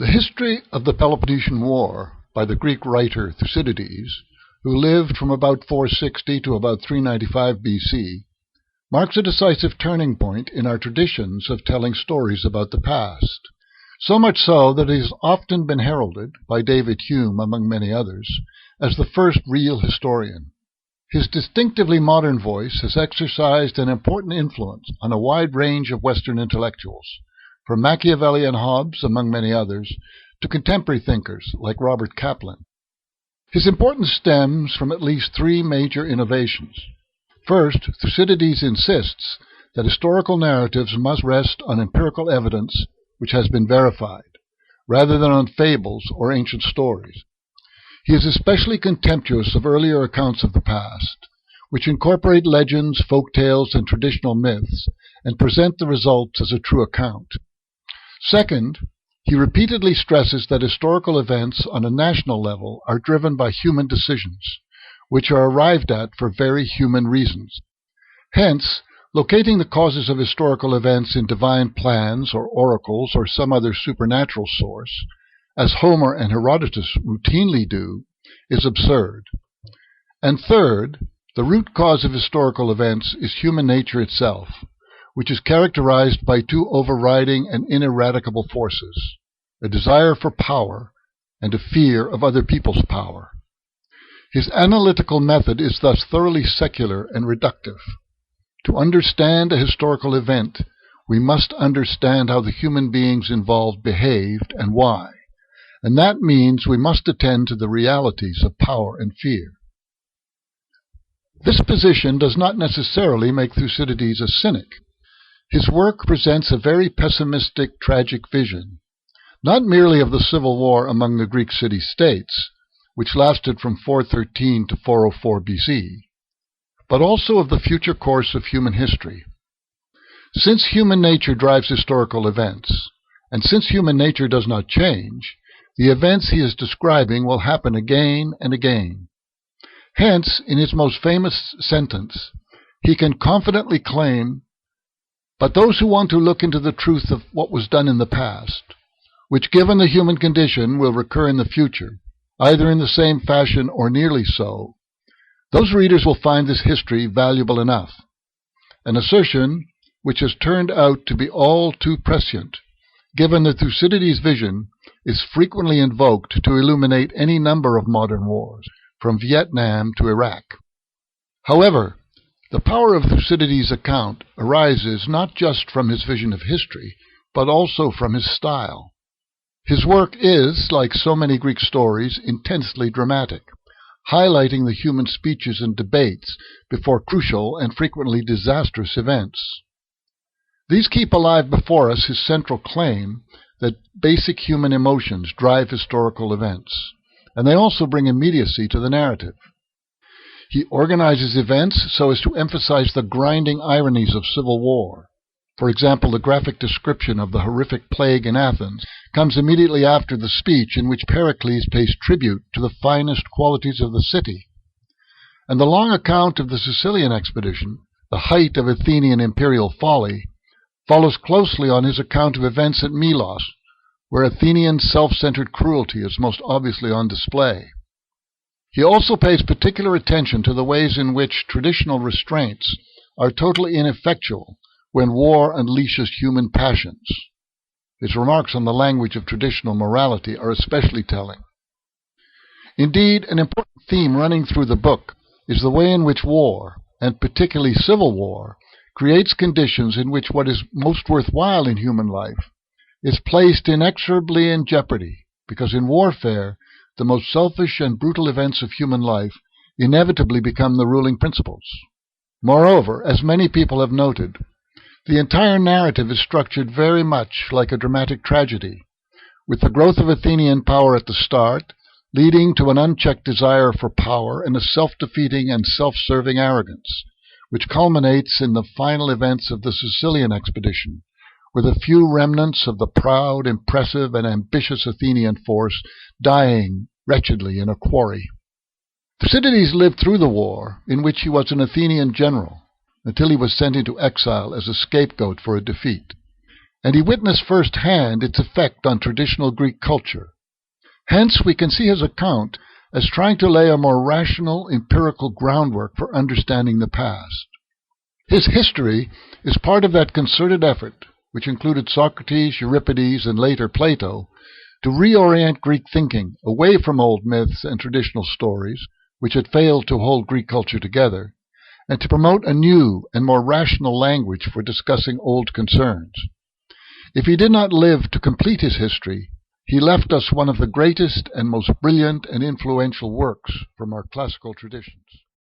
The history of the Peloponnesian War by the Greek writer Thucydides, who lived from about 460 to about 395 BC, marks a decisive turning point in our traditions of telling stories about the past, so much so that it has often been heralded, by David Hume among many others, as the first real historian. His distinctively modern voice has exercised an important influence on a wide range of Western intellectuals, from Machiavelli and Hobbes, among many others, to contemporary thinkers like Robert Kaplan. His importance stems from at least three major innovations. First, Thucydides insists that historical narratives must rest on empirical evidence which has been verified, rather than on fables or ancient stories. He is especially contemptuous of earlier accounts of the past, which incorporate legends, folk tales, and traditional myths, and present the results as a true account. Second, he repeatedly stresses that historical events on a national level are driven by human decisions, which are arrived at for very human reasons. Hence, locating the causes of historical events in divine plans or oracles or some other supernatural source, as Homer and Herodotus routinely do, is absurd. And third, the root cause of historical events is human nature itself, which is characterized by two overriding and ineradicable forces, a desire for power and a fear of other people's power. His analytical method is thus thoroughly secular and reductive. To understand a historical event, we must understand how the human beings involved behaved and why, and that means we must attend to the realities of power and fear. This position does not necessarily make Thucydides a cynic. His work presents a very pessimistic, tragic vision, not merely of the civil war among the Greek city-states, which lasted from 413 to 404 BC, but also of the future course of human history. Since human nature drives historical events, and since human nature does not change, the events he is describing will happen again and again. Hence, in his most famous sentence, he can confidently claim, "But those who want to look into the truth of what was done in the past, which given the human condition will recur in the future, either in the same fashion or nearly so, those readers will find this history valuable enough," an assertion which has turned out to be all too prescient, given that Thucydides' vision is frequently invoked to illuminate any number of modern wars, from Vietnam to Iraq. However, the power of Thucydides' account arises not just from his vision of history, but also from his style. His work is, like so many Greek stories, intensely dramatic, highlighting the human speeches and debates before crucial and frequently disastrous events. These keep alive before us his central claim that basic human emotions drive historical events, and they also bring immediacy to the narrative. He organizes events so as to emphasize the grinding ironies of civil war. For example, the graphic description of the horrific plague in Athens comes immediately after the speech in which Pericles pays tribute to the finest qualities of the city. And the long account of the Sicilian expedition, the height of Athenian imperial folly, follows closely on his account of events at Melos, where Athenian self-centered cruelty is most obviously on display. He also pays particular attention to the ways in which traditional restraints are totally ineffectual when war unleashes human passions. His remarks on the language of traditional morality are especially telling. Indeed, an important theme running through the book is the way in which war, and particularly civil war, creates conditions in which what is most worthwhile in human life is placed inexorably in jeopardy, because in warfare the most selfish and brutal events of human life inevitably become the ruling principles. Moreover, as many people have noted, the entire narrative is structured very much like a dramatic tragedy, with the growth of Athenian power at the start, leading to an unchecked desire for power and a self-defeating and self-serving arrogance, which culminates in the final events of the Sicilian expedition, with a few remnants of the proud, impressive, and ambitious Athenian force dying wretchedly in a quarry. Thucydides lived through the war, in which he was an Athenian general, until he was sent into exile as a scapegoat for a defeat. and he witnessed firsthand its effect on traditional Greek culture. Hence, we can see his account as trying to lay a more rational, empirical groundwork for understanding the past. His history is part of that concerted effort, which included Socrates, Euripides, and later Plato, to reorient Greek thinking away from old myths and traditional stories, which had failed to hold Greek culture together, and to promote a new and more rational language for discussing old concerns. If he did not live to complete his history, he left us one of the greatest and most brilliant and influential works from our classical traditions.